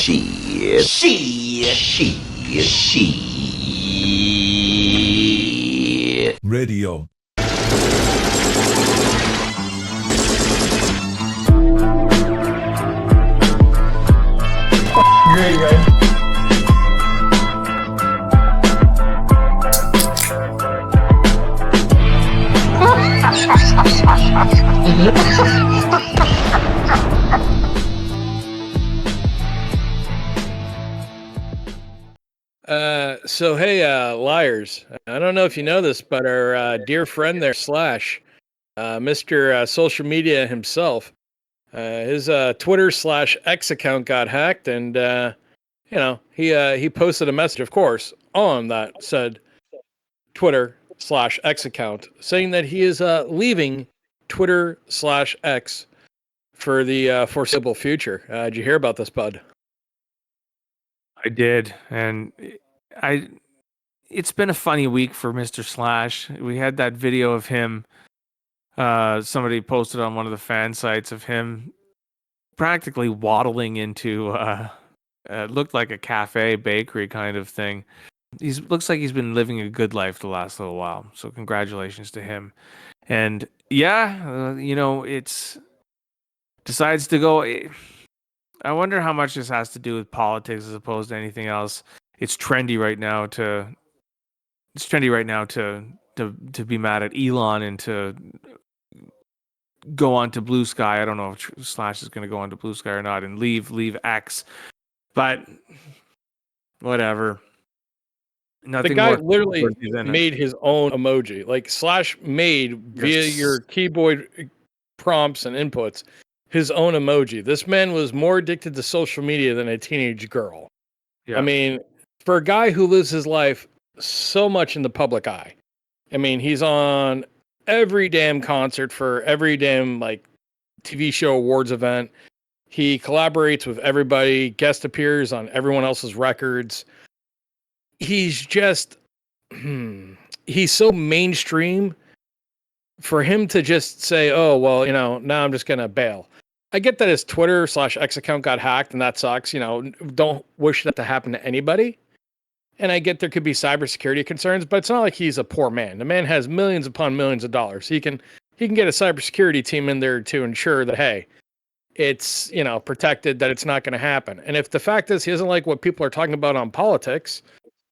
Radio. Great, guys. So hey, liars. I don't know if you know this, but our dear friend there, Slash, Mr. Social Media himself, his Twitter/X account got hacked, and he posted a message, of course, on that said Twitter/X account, saying that he is leaving Twitter/X for the foreseeable future. Did you hear about this, bud? I did, and it's been a funny week for Mr. Slash. We had that video of him. Somebody posted on one of the fan sites of him practically waddling into looked like a cafe bakery kind of thing. Looks like he's been living a good life the last little while. So congratulations to him. And yeah, it's decides to go. I wonder how much this has to do with politics as opposed to anything else. It's trendy right now to be mad at Elon and to go on to Blue Sky. I don't know if Slash is going to go on to Blue Sky or not and leave X, but whatever. Nothing. The guy literally made his own emoji, like Slash made via your keyboard prompts and inputs his own emoji. This man was more addicted to social media than a teenage girl. Yeah. I mean, for a guy who lives his life so much in the public eye, I mean, he's on every damn concert for every damn like TV show awards event. He collaborates with everybody, guest appears on everyone else's records. He's just he's so mainstream for him to just say, oh, well, now I'm just going to bail. I get that his Twitter/X account got hacked and that sucks. Don't wish that to happen to anybody. And I get there could be cybersecurity concerns, but it's not like he's a poor man. The man has millions upon millions of dollars. He can get a cybersecurity team in there to ensure that, hey, it's, protected, that it's not going to happen. And if the fact is he doesn't like what people are talking about on politics,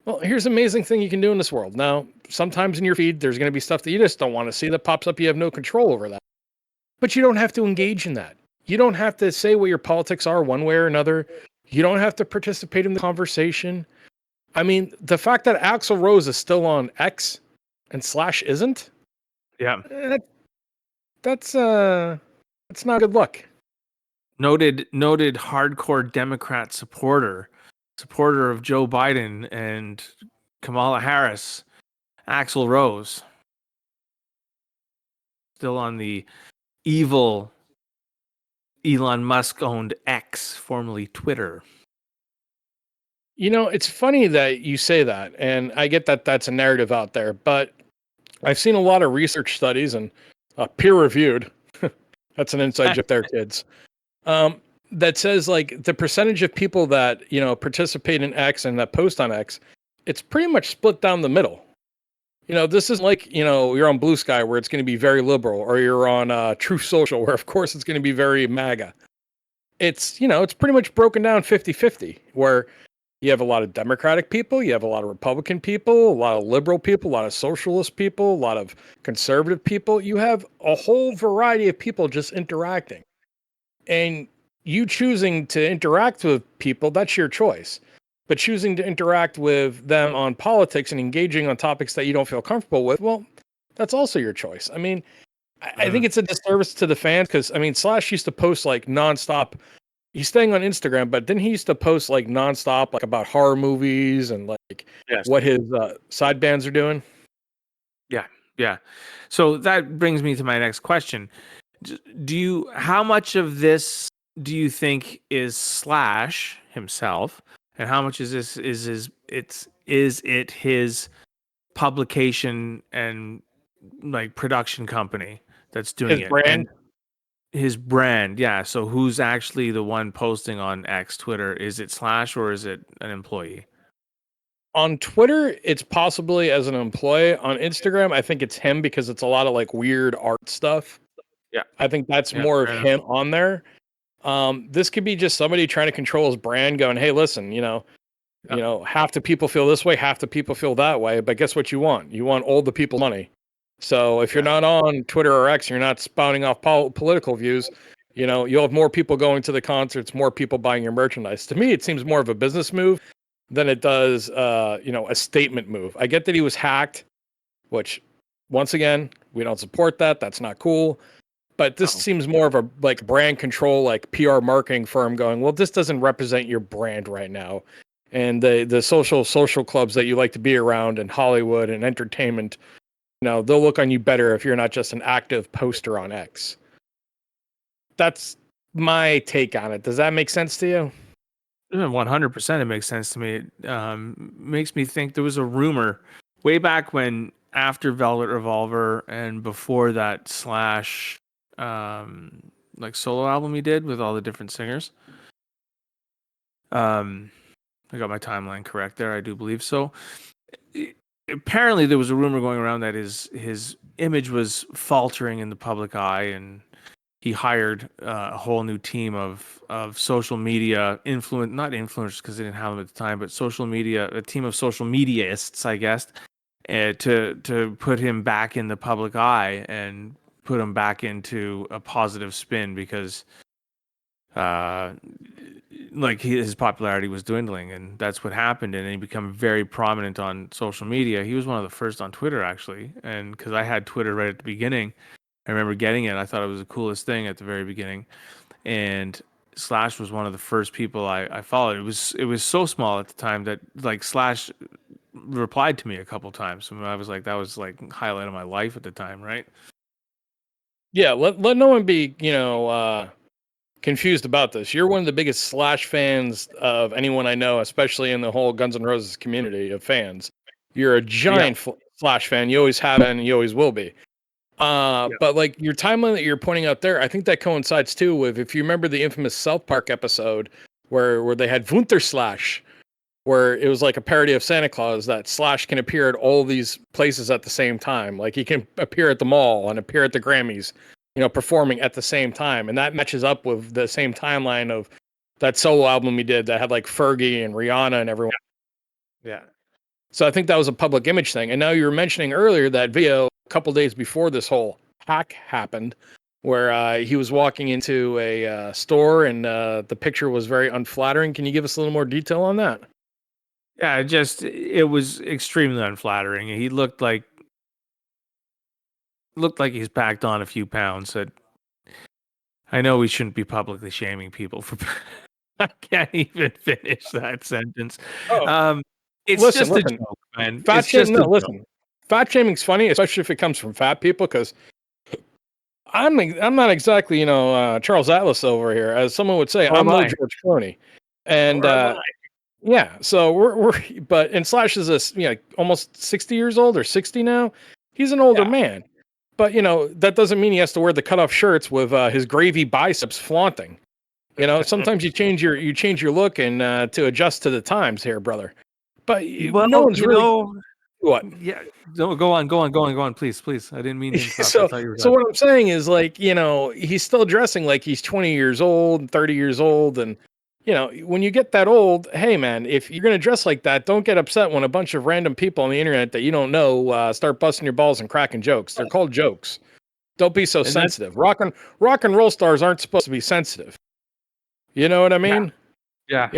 well, here's an amazing thing you can do in this world. Now, sometimes in your feed, there's going to be stuff that you just don't want to see that pops up. You have no control over that. But you don't have to engage in that. You don't have to say what your politics are one way or another. You don't have to participate in the conversation. I mean, the fact that Axl Rose is still on X and Slash isn't, yeah, that's not a good look. Noted hardcore Democrat supporter of Joe Biden and Kamala Harris, Axl Rose, still on the evil Elon Musk owned X, formerly Twitter. It's funny that you say that, and I get that that's a narrative out there, but I've seen a lot of research studies and peer-reviewed, that's an inside joke there, kids, that says, like, the percentage of people that, participate in X and that post on X, it's pretty much split down the middle. This isn't like, you're on Blue Sky where it's going to be very liberal, or you're on Truth Social where, of course, it's going to be very MAGA. It's, it's pretty much broken down 50-50, where you have a lot of Democratic people, you have a lot of Republican people, a lot of liberal people, a lot of socialist people, a lot of conservative people. You have a whole variety of people just interacting. And you choosing to interact with people, that's your choice. But choosing to interact with them on politics and engaging on topics that you don't feel comfortable with, well, that's also your choice. I mean, I think it's a disservice to the fans because, I mean, Slash used to post like nonstop. He's staying on Instagram, but then he used to post like nonstop, like about horror movies and like what his side bands are doing. Yeah. So that brings me to my next question. How much of this do you think is Slash himself, and how much is this is it his publication and like production company that's doing his brand? his brand. Yeah. So who's actually the one posting on X, Twitter? Is it Slash or is it an employee? On Twitter, it's possibly as an employee. On Instagram, I think it's him because it's a lot of like weird art stuff. Yeah. I think that's Yeah, more of fair enough. him on there. This could be just somebody trying to control his brand, going, "Hey, listen, half the people feel this way, half the people feel that way. But guess what you want? You want all the people money. So if you're not on Twitter or X, you're not spouting off political views. You'll have more people going to the concerts, more people buying your merchandise. To me, it seems more of a business move than it does, a statement move. I get that he was hacked, which, once again, we don't support that. That's not cool. But this seems more of a like brand control, like PR marketing firm going, well, this doesn't represent your brand right now. And the social clubs that you like to be around in Hollywood and entertainment, they'll look on you better if you're not just an active poster on X. That's my take on it. Does that make sense to you? 100% it makes sense to me. It makes me think there was a rumor way back when, after Velvet Revolver and before that Slash like solo album he did with all the different singers. I got my timeline correct there, I do believe so. Apparently there was a rumor going around that his image was faltering in the public eye, and he hired a whole new team of social media not influencers because they didn't have them at the time, but a team of social mediaists, I guess, to put him back in the public eye and put him back into a positive spin, because his popularity was dwindling, and that's what happened. And he became very prominent on social media. He was one of the first on Twitter, actually, and because I had Twitter right at the beginning. I remember getting it. I thought it was the coolest thing at the very beginning. And Slash was one of the first people I followed. It was so small at the time that like Slash replied to me a couple times. And I was like, that was like highlight of my life at the time, right? Yeah, let no one be, confused about this. You're one of the biggest Slash fans of anyone I know, especially in the whole Guns N' Roses community of fans. You're a giant Slash fan. You always have been, and you always will be. But like your timeline that you're pointing out there, I think that coincides too with, if you remember the infamous South Park episode where they had Slash, where it was like a parody of Santa Claus, that Slash can appear at all these places at the same time. Like he can appear at the mall and appear at the Grammys, performing at the same time. And that matches up with the same timeline of that solo album he did that had like Fergie and Rihanna and everyone. Yeah. So I think that was a public image thing. And now you were mentioning earlier that video a couple days before this whole hack happened, where he was walking into a store and the picture was very unflattering. Can you give us a little more detail on that? Yeah, it was extremely unflattering. He looked like he's packed on a few pounds. I know we shouldn't be publicly shaming people for. I can't even finish that sentence. It's just a joke, man. Fat shaming. No, listen. Fat shaming's funny, especially if it comes from fat people, because I'm not exactly Charles Atlas over here, as someone would say. I'm no George Clooney, and yeah. So we're and Slash is almost 60 years old or 60 now. He's an older man, but that doesn't mean he has to wear the cutoff shirts with his gravy biceps flaunting. Sometimes you change your look and to adjust to the times here, brother. But no one's really. What? Yeah, go on, please. I didn't mean to interrupt. So what I'm saying is, like, he's still dressing like he's 20 years old, 30 years old, and when you get that old, hey man, if you're gonna dress like that, don't get upset when a bunch of random people on the internet that you don't know start busting your balls and cracking jokes. They're called jokes. Don't be so sensitive. Rock and roll stars aren't supposed to be sensitive. You know what I mean? Yeah.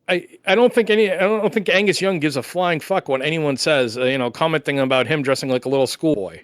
I don't think Angus Young gives a flying fuck what anyone says, commenting about him dressing like a little schoolboy.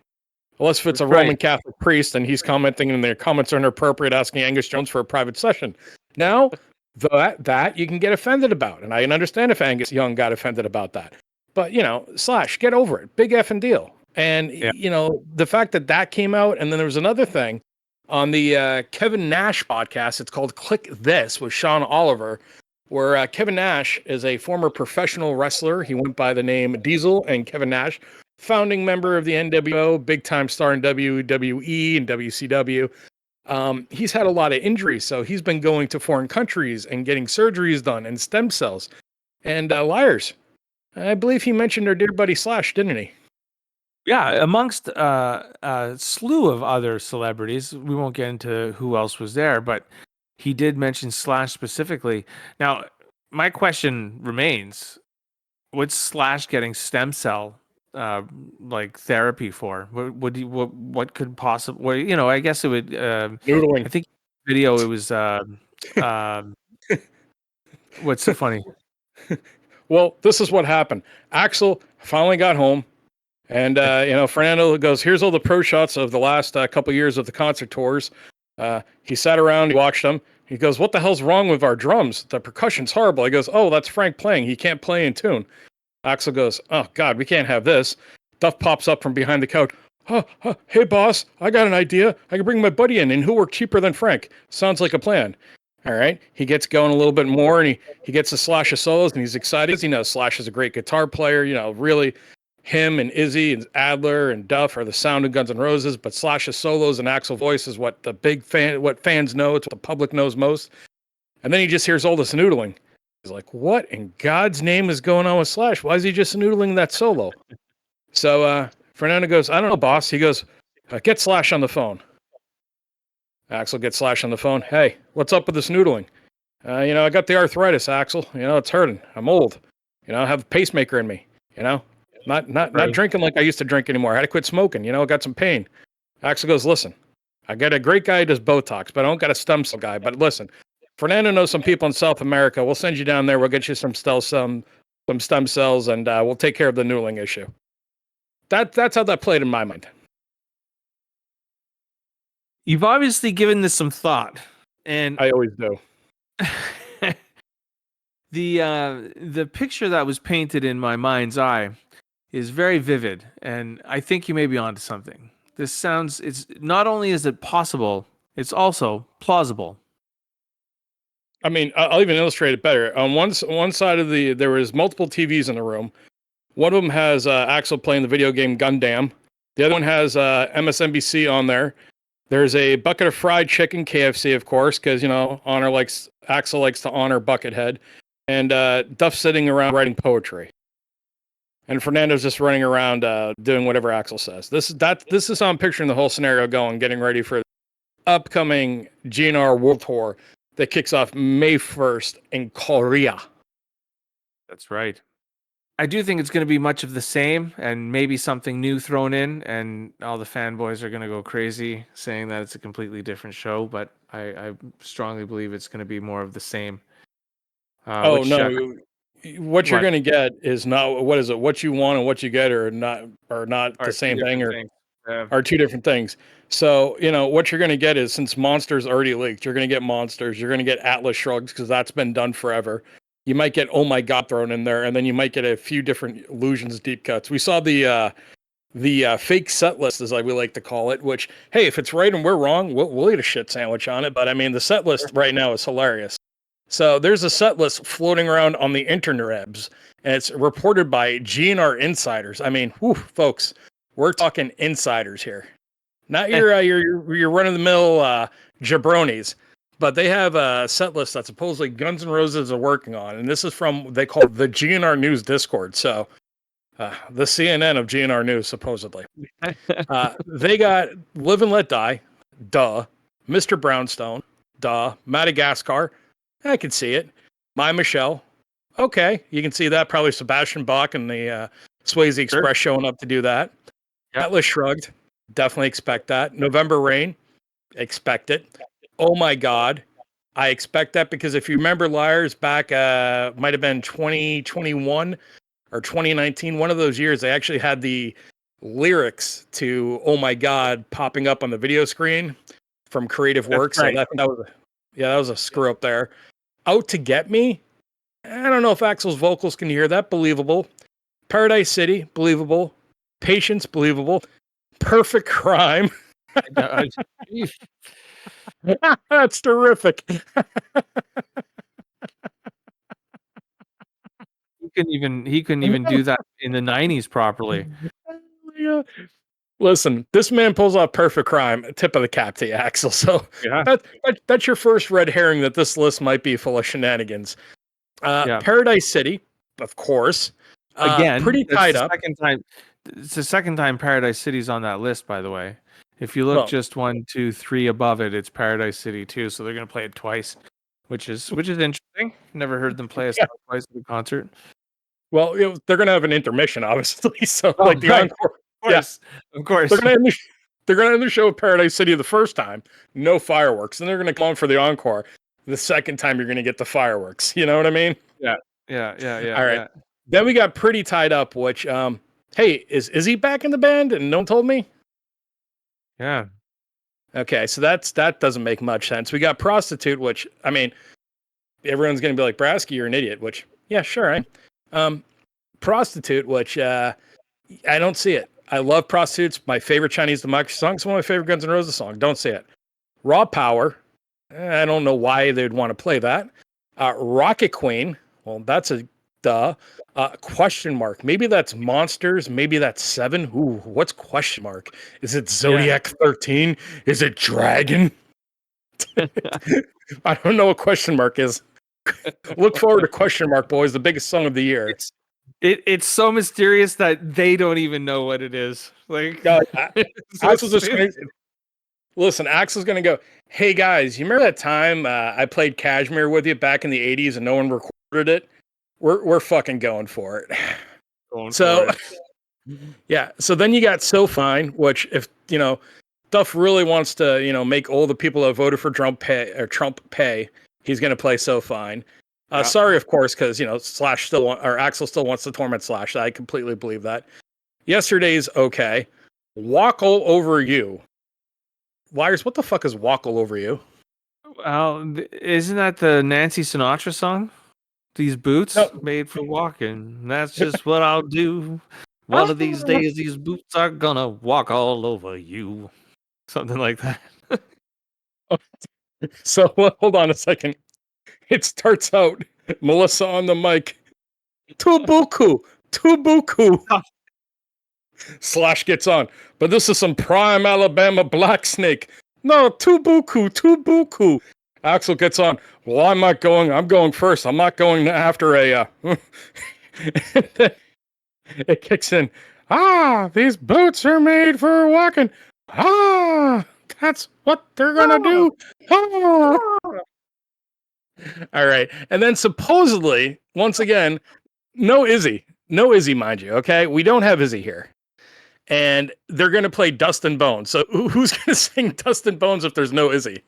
Unless if it's a Roman Catholic priest and he's commenting and their comments are inappropriate, asking Angus Jones for a private session. Now, that you can get offended about. And I can understand if Angus Young got offended about that. But, Slash, get over it. Big effing deal. And, the fact that came out, and then there was another thing on the Kevin Nash podcast. It's called Click This with Sean Oliver, where Kevin Nash is a former professional wrestler. He went by the name Diesel, and Kevin Nash, founding member of the NWO, big-time star in WWE and WCW. He's had a lot of injuries, so he's been going to foreign countries and getting surgeries done and stem cells. And Liars, I believe he mentioned our dear buddy Slash, didn't he? Yeah, amongst a slew of other celebrities. We won't get into who else was there, but he did mention Slash specifically. Now, my question remains: what's Slash getting stem cell like therapy for? What could possibly? Well, you know, I guess it would. Noodling. I think video it was. What's so funny? Well, this is what happened. Axel finally got home, and Fernando goes, "Here's all the pro shots of the last couple years of the concert tours." He sat around, he watched them. He goes, "What the hell's wrong with our drums? The percussion's horrible." He goes, "Oh, that's Frank playing. He can't play in tune." Axel goes, "Oh God, we can't have this." Duff pops up from behind the couch. Hey boss, I got an idea. I can bring my buddy in, and he'll work cheaper than Frank. Sounds like a plan. All right. He gets going a little bit more, and he gets to Slash's solos, and he's excited. You know, Slash is a great guitar player. You know, really, him and Izzy and Adler and Duff are the sound of Guns N' Roses, but Slash's solos and Axl voice is what what fans know. It's what the public knows most. And then he just hears all this noodling. He's like, "What in God's name is going on with Slash? Why is he just noodling that solo?" So Fernando goes, "I don't know, boss." He goes, "Get Slash on the phone." Axel gets Slash on the phone. "Hey, what's up with this noodling?" I got the arthritis, Axel. It's hurting. I'm old. I have a pacemaker in me. Not drinking like I used to drink anymore. I had to quit smoking. I got some pain. Axel goes, "Listen, I got a great guy who does Botox, but I don't got a stem cell guy. But listen, Fernando knows some people in South America. We'll send you down there. We'll get you some stem cells, and we'll take care of the noodling issue." That's how that played in my mind. You've obviously given this some thought, and I always do. The picture that was painted in my mind's eye is very vivid, and I think you may be onto something. It's not only is it possible, it's also plausible. I mean, I'll even illustrate it better. On one side of there was multiple TVs in the room. One of them has Axel playing the video game Gundam. The other one has MSNBC on there. There's a bucket of fried chicken, KFC, of course, because Axel likes to honor Buckethead, and Duff sitting around writing poetry, and Fernando's just running around doing whatever Axel says. This is how I'm picturing the whole scenario going, getting ready for the upcoming GNR World Tour that kicks off May 1st in Korea. That's right. I do think it's going to be much of the same and maybe something new thrown in, and all the fanboys are going to go crazy saying that it's a completely different show, but I strongly believe it's going to be more of the same. No. What you're going to get is not, what is it? What you want and what you get are not the same thing, or are two different things. So, what you're going to get is, since Monster's already leaked, you're going to get Monsters, you're going to get Atlas Shrugged, because that's been done forever. You might get Oh My God thrown in there, and then you might get a few different Illusions deep cuts. We saw the fake set list, as we like to call it, which, hey, if it's right and we're wrong, we'll eat a shit sandwich on it. But I mean, the set list right now is hilarious. So there's a set list floating around on the internets, and it's reported by GNR insiders. I mean, folks, we're talking insiders here, not your run of the mill jabronis. But they have a set list that supposedly Guns N' Roses are working on, and this is they call it the GNR News Discord. So the CNN of GNR News, supposedly. They got Live and Let Die, duh. Mr. Brownstone, duh. Madagascar, I can see it. My Michelle, okay, you can see that. Probably Sebastian Bach and the Swayze Express showing up to do that. Yep. Atlas Shrugged, definitely expect that. November Rain, expect it. Oh My God, I expect that, because if you remember Liars back, might have been 2021 or 2019, one of those years, they actually had the lyrics to Oh My God popping up on the video screen from Creative Works. Right. So that was a screw up there. Out to Get Me, I don't know if Axel's vocals can hear that. Believable. Paradise City, believable. Patience, believable. Perfect Crime. That's terrific. He couldn't even do that in the 90s properly. Yeah. Listen, this man pulls off perfect crime. Tip of the cap to you, Axel. So Yeah. that's your first red herring that this list might be full of shenanigans. Yeah. Paradise City, of course. Again, pretty that's tied the up. second time. It's the second time Paradise City's on that list, by the way. If you look Well, just 1, 2, 3 above it, it's Paradise City too. So they're gonna play it twice, which is interesting. Never heard them play a song twice at a concert. Well, they're gonna have an intermission, obviously. So Oh, like the right. encore. Of course. They're gonna end the show at Paradise City the first time, no fireworks. Then they're gonna come on for the encore. The second time you're gonna get the fireworks. You know what I mean? Yeah. All right. Then we got Pretty Tied Up, which hey, is Izzy back in the band? And no one told me? Yeah. Okay, so that doesn't make much sense. We got Prostitute, which I mean, everyone's gonna be like, Brasky, you're an idiot, which yeah, sure. Prostitute, which I don't see it. I love Prostitutes. My favorite Chinese Democracy song. It's one of my favorite Guns N' Roses songs. Don't see it. Raw Power. I don't know why they'd want to play that. Rocket Queen. Well, that's a duh. Question mark. Maybe that's Monsters. Maybe that's Seven. Ooh, what's question mark? Is it Zodiac 13? Is it Dragon? I don't know what question mark is. Look forward to question mark, boys. The biggest song of the year. It's so mysterious that they don't even know what it is. Like, Axel's just listen. Axel's gonna go. Hey guys, you remember that time I played Kashmir with you back in the '80s and no one recorded it? We're fucking going for it. Yeah. So then you got So Fine, which if Duff really wants to make all the people that voted for Trump pay, he's gonna play So Fine. Sorry, of course, because Slash Axel still wants to torment Slash. I completely believe that. Yesterday's okay. Walk All Over You. Liars, what the fuck is Walk All Over You? Well, isn't that the Nancy Sinatra song? These boots made for walking. That's just what I'll do. One of these days, these boots are gonna walk all over you. Something like that. So hold on a second. It starts out, Melissa on the mic. Tubuku. Slash gets on. But this is some prime Alabama black snake. No, Tubuku. Axel gets on. Well, I'm not going. I'm going first. I'm not going after a. It kicks in. These boots are made for walking. That's what they're gonna do. All right. And then supposedly, once again, no Izzy, mind you. Okay, we don't have Izzy here, and they're gonna play Dust and Bones. So who's gonna sing Dust and Bones if there's no Izzy?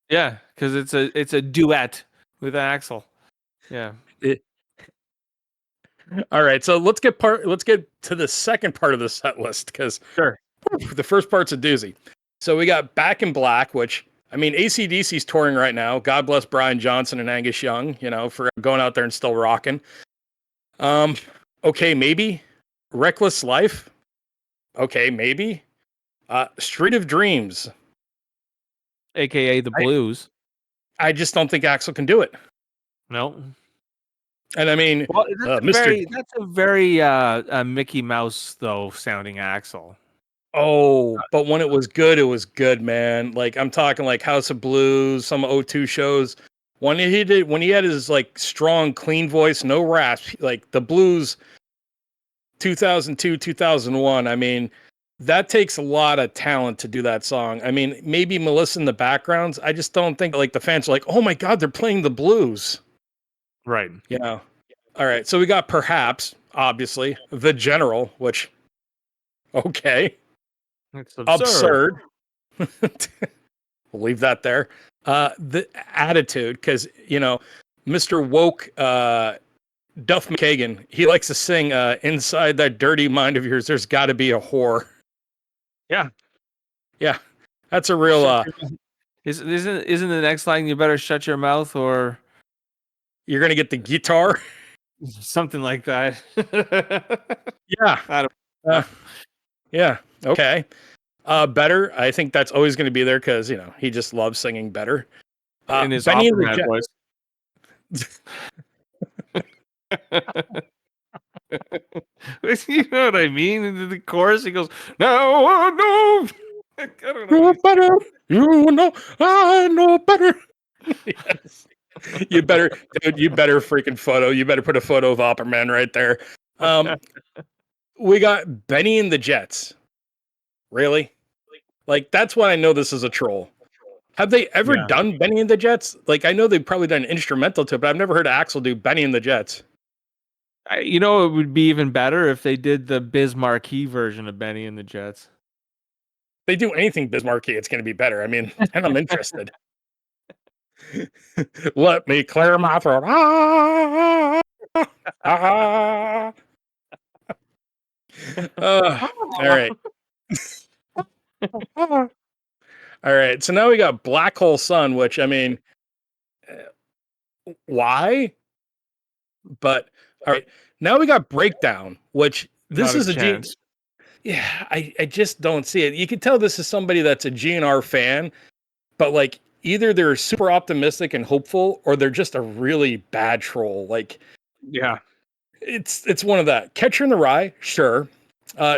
Yeah, because it's a duet with Axel. Yeah. All right, so let's get to the second part of the set list because the first part's a doozy. So we got Back in Black, which I mean AC/DC's touring right now. God bless Brian Johnson and Angus Young, for going out there and still rocking. Okay, maybe Reckless Life. Okay, maybe Street of Dreams, AKA the Blues. I just don't think Axel can do it. No. And I mean, well, that's a very Mickey Mouse though sounding Axel. Oh, but when it was good, man. Like I'm talking like House of Blues, some O2 shows. When he had his like strong, clean voice, no raps, like the Blues 2002, 2001. I mean, that takes a lot of talent to do that song. I mean, maybe Melissa in the backgrounds. I just don't think like the fans are like, oh my God, they're playing the Blues. Right. All right. So we got Perhaps, obviously, The General, which, okay. It's absurd. We'll leave that there. The Attitude, because, Mr. Woke Duff McKagan, he likes to sing inside that dirty mind of yours, there's got to be a whore. Yeah. Yeah. That's a real... Isn't the next line, you better shut your mouth or... You're going to get the guitar? Something like that. Yeah. Yeah. Okay. Better. I think that's always going to be there because, he just loves singing Better. In his opera voice. You know what I mean? In the chorus, he goes, "Now I know." I don't know. You're better. You know, I know better. Yes. You better, dude. You better freaking photo. You better put a photo of Opperman right there. We got Benny and the Jets. Really? Like that's why I know this is a troll. Have they ever Yeah. done Benny and the Jets? Like I know they've probably done an instrumental to it, but I've never heard Axl do Benny and the Jets. You know, it would be even better if they did the Biz Markie version of Benny and the Jets. They do anything Biz Markie, it's going to be better. I mean, and I'm interested. Let me clear my throat. Ah. All right. All right. So now we got Black Hole Sun, which I mean, why? But all right. Now we got Breakdown, which this is a chance. Yeah, I just don't see it. You can tell this is somebody that's a GNR fan, but like either they're super optimistic and hopeful, or they're just a really bad troll. Like, yeah, it's one of that. Catcher in the Rye, sure.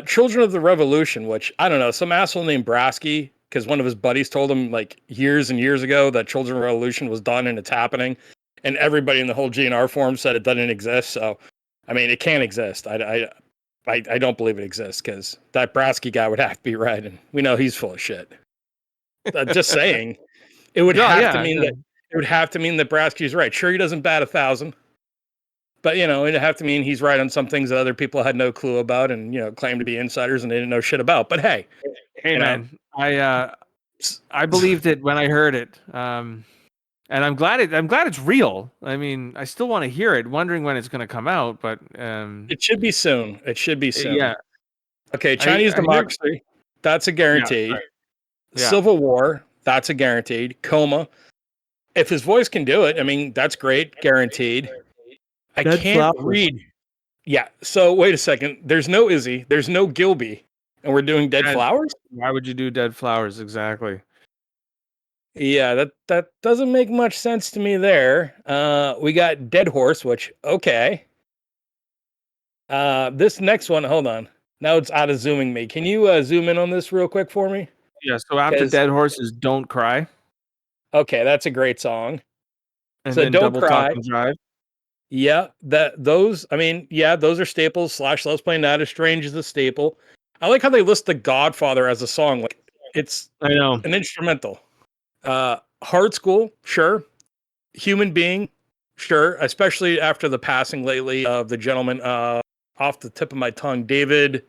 Children of the Revolution, which I don't know, some asshole named Brasky, because one of his buddies told him like years and years ago that Children of the Revolution was done and it's happening, and everybody in the whole GNR forum said it doesn't exist. So, I mean, it can't exist. I don't believe it exists because that Brasky guy would have to be right, and we know he's full of shit. Just saying, it would have to mean that it would have to mean that Brasky's right. Sure, he doesn't bat 1,000, but it'd have to mean he's right on some things that other people had no clue about, and claim to be insiders and they didn't know shit about. But hey, man, I believed it when I heard it, and I'm glad it's real. I mean, I still want to hear it, wondering when it's going to come out, but it should be soon. It should be soon. Yeah. Okay, Chinese Democracy, that's a guaranteed. Yeah, right. Yeah. Civil War, that's a guaranteed. Coma, if his voice can do it, I mean, that's great, guaranteed. I can't read. Yeah. So wait a second. There's no Izzy. There's no Gilby, and we're doing Dead Flowers. Why would you do Dead Flowers exactly? Yeah, that doesn't make much sense to me there. We got Dead Horse, which okay. This next one, hold on. Now it's out of zooming me. Can you zoom in on this real quick for me? Yeah. So after Dead Horse is Don't Cry. Okay, that's a great song. And so then Don't Double Cry. Talk and Drive. Yeah, those are staples. Slash Loves Playing That Is Strange is a staple. I like how they list The Godfather as a song. Like it's an instrumental. Hard School, sure. Human Being, sure. Especially after the passing lately of the gentleman off the tip of my tongue, David.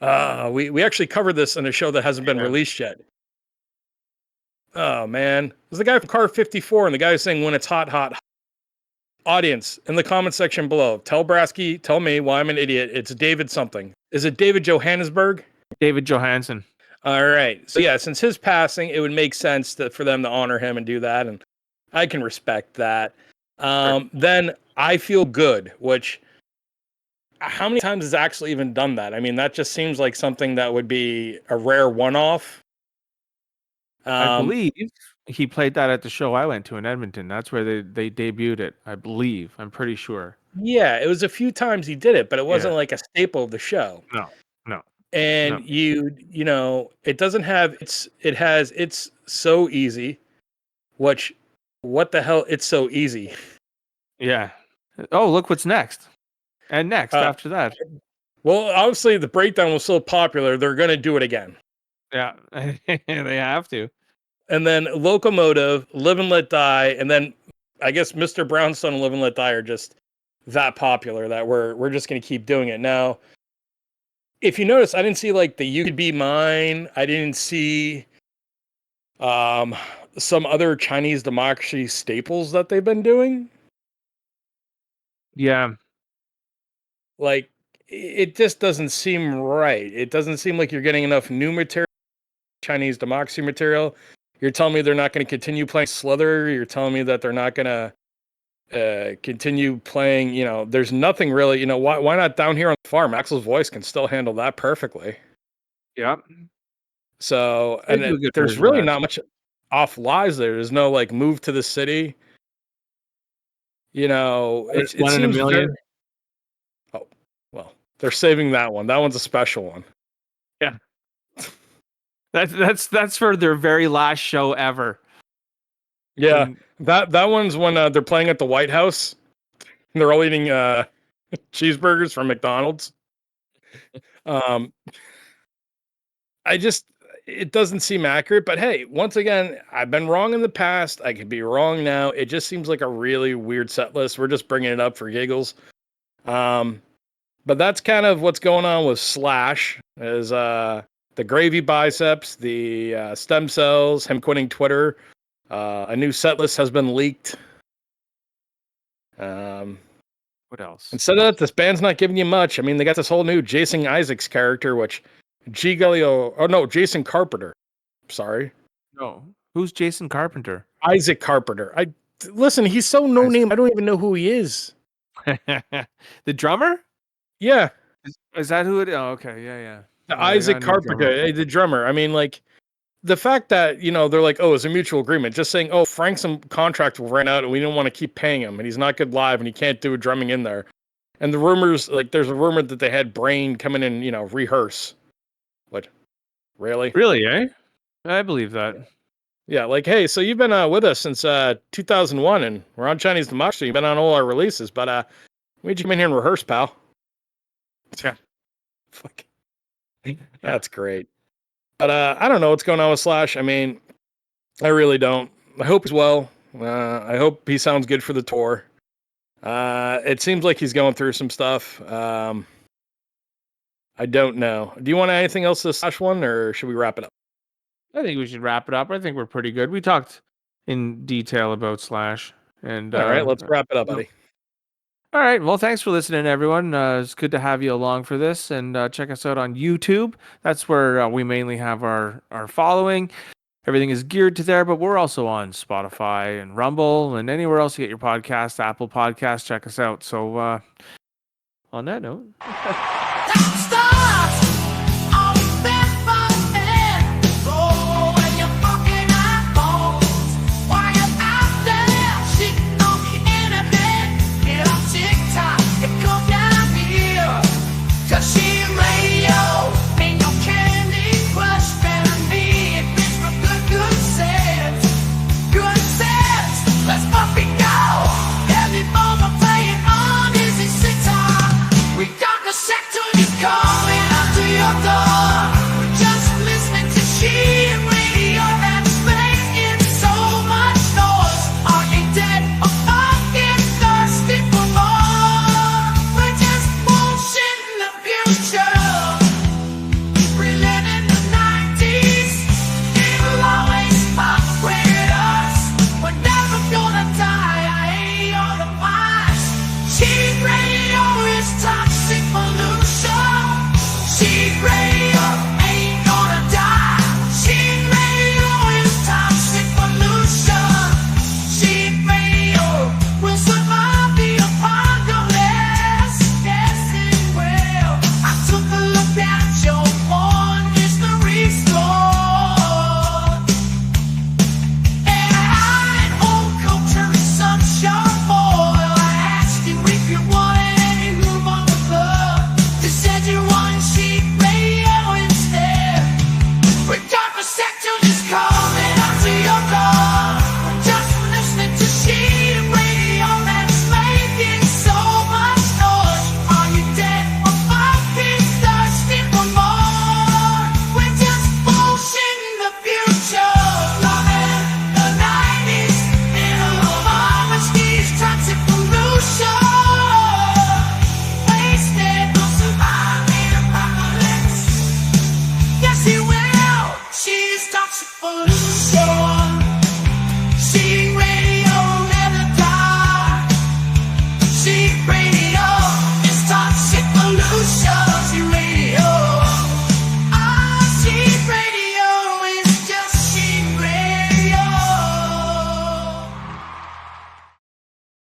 We actually covered this in a show that hasn't been released yet. Oh man, it was the guy from Car 54 and the guy who's saying When It's Hot, Hot. Audience in the comment section below, tell Brasky, tell me why I'm an idiot. It's David something. Is it David Johannesburg? David Johansen. All right. So yeah, since his passing, it would make sense for them to honor him and do that, and I can respect that. Then I Feel Good, which how many times has actually even done that? I mean, that just seems like something that would be a rare one-off. I believe he played that at the show I went to in Edmonton. That's where they debuted it. I believe. I'm pretty sure. Yeah, it was a few times he did it, but it wasn't like a staple of the show. No. And it doesn't have It's So Easy, which what the hell? It's So Easy. Yeah. Oh, look what's next. And next after that. Well, obviously the breakdown was so popular, they're going to do it again. Yeah, they have to. And then Locomotive, Live and Let Die, and then I guess Mr. Brownstone and Live and Let Die are just that popular that we're just going to keep doing it. Now, if you notice, I didn't see like the You Could Be Mine. I didn't see some other Chinese Democracy staples that they've been doing. Yeah. Like, it just doesn't seem right. It doesn't seem like you're getting enough new material, Chinese Democracy material. You're telling me they're not going to continue playing Slither. You're telling me that they're not going to continue playing, there's nothing really, why not Down Here on the Farm? Axl's voice can still handle that perfectly. Yeah. So, and there's really not much off lies there. There's no like Move to the City. It's 1 in a million. They're saving that one. That one's a special one. Yeah. That's for their very last show ever. Yeah, that one's when they're playing at the White House. And they're all eating cheeseburgers from McDonald's. It doesn't seem accurate, but hey, once again, I've been wrong in the past. I could be wrong now. It just seems like a really weird set list. We're just bringing it up for giggles. But that's kind of what's going on with Slash, is the gravy biceps, the stem cells, him quitting Twitter. A new set list has been leaked. What else? Instead of that, this band's not giving you much. I mean, they got this whole new Jason Isaacs character, which Jason Carpenter. Sorry. No. Who's Jason Carpenter? Isaac Carpenter. Listen, he's so no name. I don't even know who he is. The drummer? Yeah. Is that who it is? Oh, okay. Yeah. Isaac Carpenter, the drummer. I mean, like, the fact that, they're like, oh, it's a mutual agreement. Just saying, oh, Frank's contract will run out and we don't want to keep paying him and he's not good live and he can't do drumming in there. And the rumors, like, there's a rumor that they had Brain come in and, rehearse. What? Really? Really, eh? I believe that. Yeah, like, hey, so you've been with us since 2001 and we're on Chinese Democracy. You've been on all our releases, but we need you to come in here and rehearse, pal. Yeah. Fuck. That's great. But I don't know what's going on with Slash. I mean, I really don't. I hope he's well. I hope he sounds good for the tour. It seems like he's going through some stuff. I don't know. Do you want anything else to the Slash one, or should we wrap it up? I think we should wrap it up. I think we're pretty good. We talked in detail about Slash. And all right, let's wrap it up, buddy. All right. Well, thanks for listening, everyone. It's good to have you along for this. And check us out on YouTube. That's where we mainly have our following. Everything is geared to there, but we're also on Spotify and Rumble and anywhere else you get your podcast, Apple Podcasts. Check us out. So on that note...